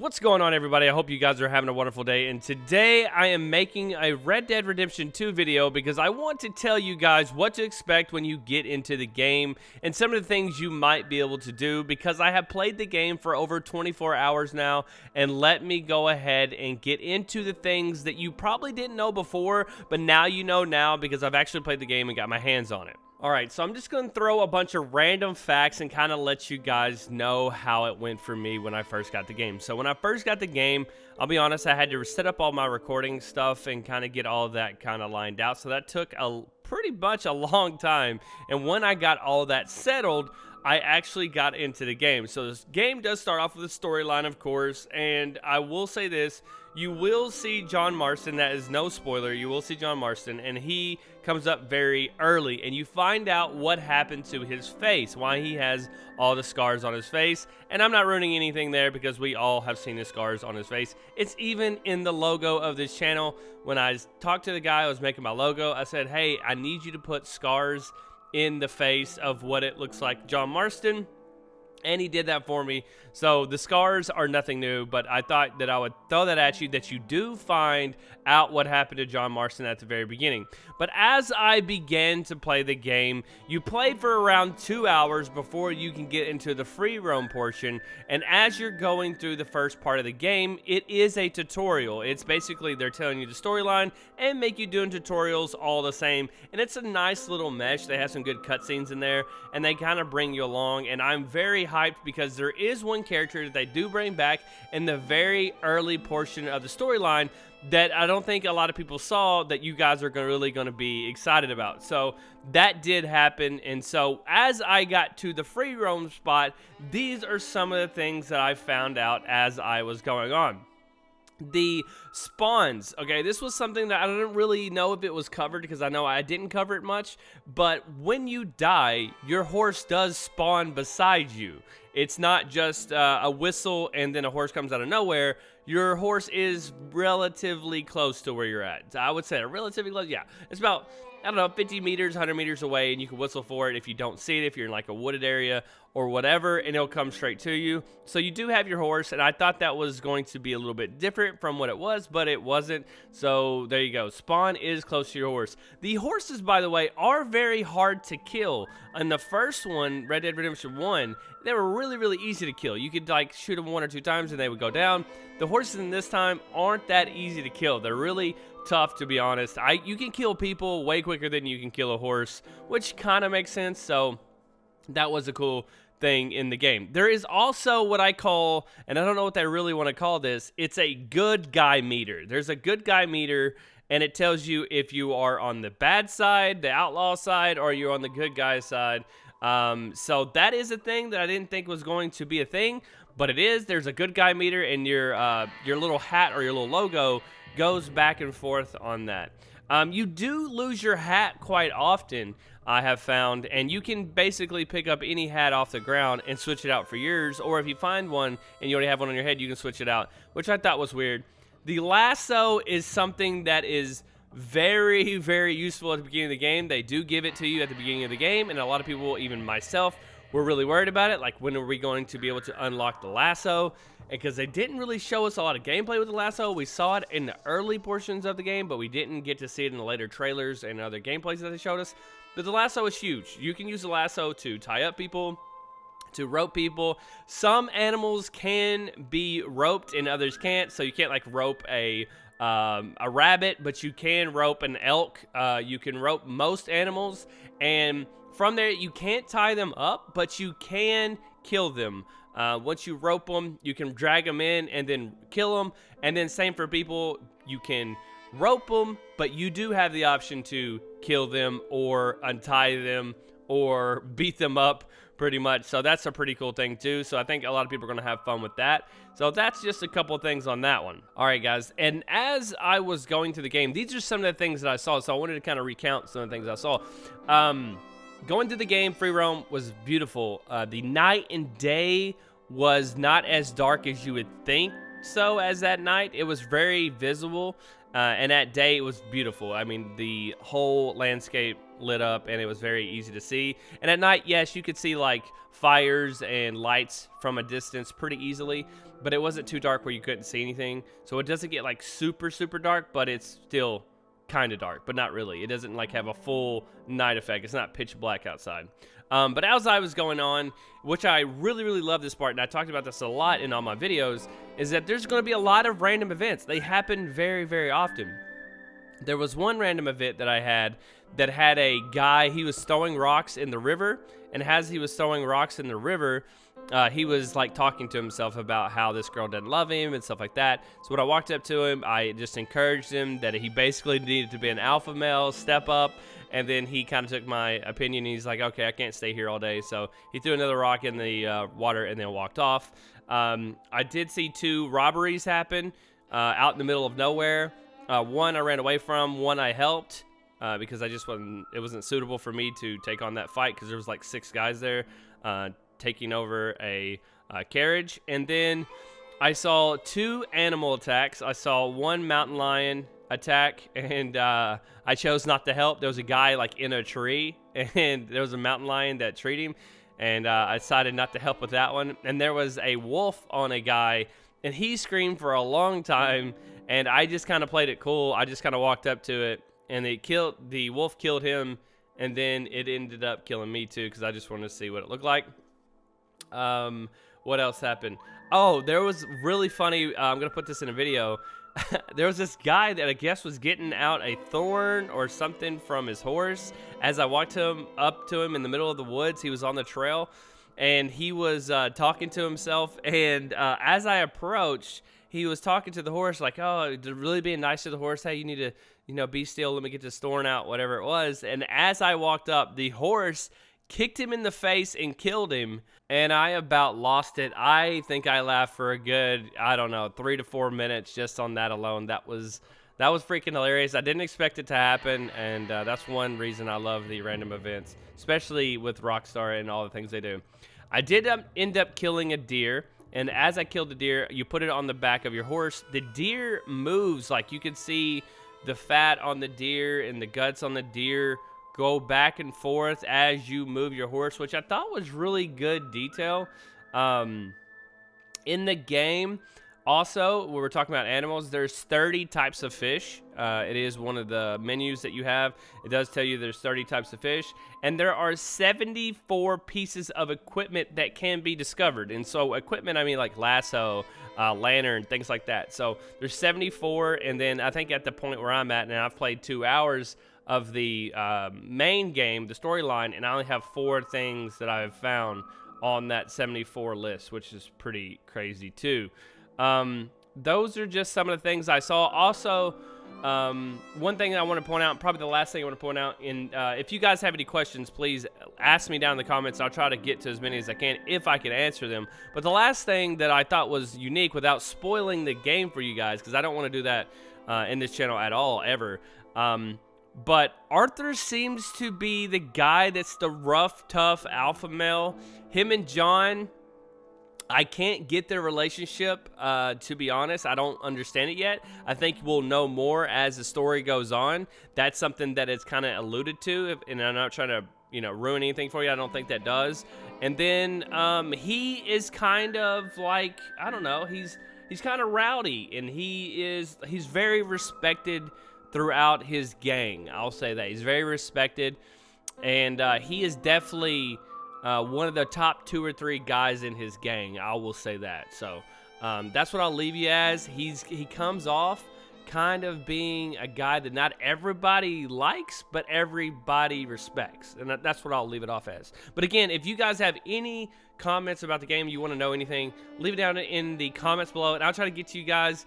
What's going on, everybody? I hope you guys are having a wonderful day, and today I am making a Red Dead Redemption 2 video because I want to tell you guys what to expect when you get into the game and some of the things you might be able to do, because I have played the game for over 24 hours now. And let me go ahead and get into the things that you probably didn't know before, but now you know now because I've actually played the game and got my hands on it. Alright, so I'm just going to throw a bunch of random facts and kind of let you guys know how it went for me when I first got the game. So when I first got the game, I'll be honest, I had to set up all my recording stuff and kind of get all of that kind of lined out. So that took pretty much a long time. And when I got all that settled, I actually got into the game. So this game does start off with a storyline, of course, and I will say this. You will see John Marston. That is no spoiler. You will see John Marston, and he comes up very early, and you find out what happened to his face, why he has all the scars on his face. And I'm not ruining anything there because we all have seen the scars on his face. It's even in the logo of this channel. When I talked to the guy who was making my logo, I said, hey, I need you to put scars in the face of what it looks like John Marston, and he did that for me. So the scars are nothing new, but I thought that I would throw that at you, that you do find out what happened to John Marston at the very beginning. But as I began to play the game, you play for around 2 hours before you can get into the free roam portion, and as you're going through the first part of the game, it is a tutorial. It's basically they're telling you the storyline and make you doing tutorials all the same, and it's a nice little mesh. They have some good cutscenes in there, and they kind of bring you along, and I'm very hyped because there is one character that they do bring back in the very early portion of the storyline that I don't think a lot of people saw, that you guys are really going to be excited about. So that did happen, and so as I got to the free roam spot, these are some of the things that I found out as I was going on. The spawns, okay, this was something that I didn't really know if it was covered, because I know I didn't cover it much, but when you die, your horse does spawn beside you. It's not just a whistle and then a horse comes out of nowhere. Your horse is relatively close to where you're at. I would say relatively close, yeah. It's about, I don't know, 50 meters, 100 meters away, and you can whistle for it if you don't see it, if you're in like a wooded area or whatever, and it'll come straight to you. So you do have your horse, and I thought that was going to be a little bit different from what it was, but it wasn't. So there you go. Spawn is close to your horse. The horses, by the way, are very hard to kill. In the first one, Red Dead Redemption 1, they were really, really easy to kill. You could like shoot them 1 or 2 times and they would go down. The horses in this time aren't that easy to kill. They're really tough, to be honest. You can kill people way quicker than you can kill a horse, which kind of makes sense. So that was a cool thing in the game. There is also what I call, and I don't know what they really want to call this, it's a good guy meter. There's a good guy meter, and it tells you if you are on the bad side, the outlaw side, or you're on the good guy side. So that is a thing that I didn't think was going to be a thing, but it is. There's a good guy meter, and your little hat or your little logo goes back and forth on that. You do lose your hat quite often, I have found, and you can basically pick up any hat off the ground and switch it out for yours, or if you find one and you already have one on your head, you can switch it out, which I thought was weird. The lasso is something that is very, very useful at the beginning of the game. They do give it to you at the beginning of the game, and a lot of people, even myself, were really worried about it. Like, when are we going to be able to unlock the lasso? Because they didn't really show us a lot of gameplay with the lasso. We saw it in the early portions of the game, but we didn't get to see it in the later trailers and other gameplays that they showed us. But the lasso is huge. You can use the lasso to tie up people, to rope people. Some animals can be roped and others can't. So you can't like rope a rabbit, but you can rope an elk. You can rope most animals, and from there you can't tie them up, but you can kill them. Once you rope them, you can drag them in and then kill them. And then same for people. You can rope them, but you do have the option to kill them or untie them or beat them up, pretty much. So that's a pretty cool thing too. So I think a lot of people are going to have fun with that. So that's just a couple of things on that one. All right, guys. And as I was going through the game, these are some of the things that I saw. So I wanted to kind of recount some of the things I saw. Going through the game, free roam was beautiful. The night and day was not as dark as you would think so as that night. It was very visible. And at day, it was beautiful. I mean, the whole landscape lit up, and it was very easy to see. And at night, yes, you could see like fires and lights from a distance pretty easily, but it wasn't too dark where you couldn't see anything. So it doesn't get like super, super dark, but it's still kind of dark, but not really. It doesn't like have a full night effect. It's not pitch black outside. But as I was going on, which I really, really love this part, and I talked about this a lot in all my videos, is that there's going to be a lot of random events. They happen very, very often. There was one random event that I had that had a guy, he was throwing rocks in the river, and as he was throwing rocks in the river, he was like talking to himself about how this girl didn't love him and stuff like that. So when I walked up to him, I just encouraged him that he basically needed to be an alpha male, step up. And then he kind of took my opinion. He's like, okay, I can't stay here all day. So he threw another rock in the water and then walked off. I did see 2 robberies happen out in the middle of nowhere. One I ran away from, one I helped because it wasn't suitable for me to take on that fight because there was like 6 guys there taking over a carriage. And then I saw 2 animal attacks. I saw 1 mountain lion attack, and I chose not to help. There was a guy like in a tree, and there was a mountain lion that treated him, and I decided not to help with that one. And there was a wolf on a guy, and he screamed for a long time, and I just kind of played it cool. I just kind of walked up to it, and the wolf killed him, and then it ended up killing me too because I just wanted to see what it looked like. What else happened? Oh, there was really funny. I'm gonna put this in a video. There was this guy that I guess was getting out a thorn or something from his horse. As I walked up to him in the middle of the woods, he was on the trail, and he was talking to himself. And as I approached, he was talking to the horse like, "Oh, really being nice to the horse. Hey, you need to, be still. Let me get this thorn out, whatever it was." And as I walked up, the horse kicked him in the face and killed him, and I about lost it. I think I laughed for a good, 3 to 4 minutes just on that alone. That was freaking hilarious. I didn't expect it to happen, and that's one reason I love the random events, especially with Rockstar and all the things they do. I did end up killing a deer, and as I killed the deer, you put it on the back of your horse. The deer moves, like you could see the fat on the deer and the guts on the deer go back and forth as you move your horse, which I thought was really good detail. In the game, also, when we're talking about animals, there's 30 types of fish. It is one of the menus that you have. It does tell you there's 30 types of fish, and there are 74 pieces of equipment that can be discovered. And so equipment, I mean like lasso, lantern, things like that. So there's 74, and then I think at the point where I'm at, and I've played 2 hours of the main game, the storyline, and I only have 4 things that I've found on that 74 list, which is pretty crazy too. Those are just some of the things I saw. Also, one thing I want to point out, probably the last thing I want to point out, if you guys have any questions, please ask me down in the comments. I'll try to get to as many as I can if I can answer them. But the last thing that I thought was unique, without spoiling the game for you guys, because I don't want to do that in this channel at all, ever, but Arthur seems to be the guy that's the rough, tough alpha male. Him and John, I can't get their relationship, to be honest. I don't understand it yet. I think we'll know more as the story goes on. That's something that it's kind of alluded to, and I'm not trying to, ruin anything for you. I don't think that does. And then he is kind of like, I don't know, he's kind of rowdy, and he's very respected throughout his gang. I'll say that. He's very respected, and he is definitely one of the top 2 or 3 guys in his gang. I will say that. So that's what I'll leave you as. He comes off kind of being a guy that not everybody likes, but everybody respects, and that's what I'll leave it off as. But again, if you guys have any comments about the game, you want to know anything, leave it down in the comments below, and I'll try to get to you guys.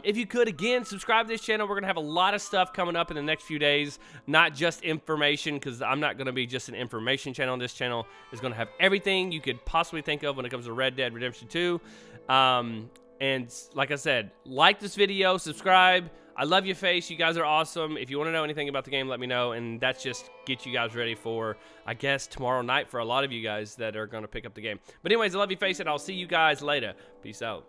If you could, again, subscribe to this channel. We're going to have a lot of stuff coming up in the next few days, not just information, because I'm not going to be just an information channel. This channel is going to have everything you could possibly think of when it comes to Red Dead Redemption 2. And like I said, like this video, subscribe. I love your face. You guys are awesome. If you want to know anything about the game, let me know. And that's just get you guys ready for, I guess, tomorrow night for a lot of you guys that are going to pick up the game. But anyways, I love your face, and I'll see you guys later. Peace out.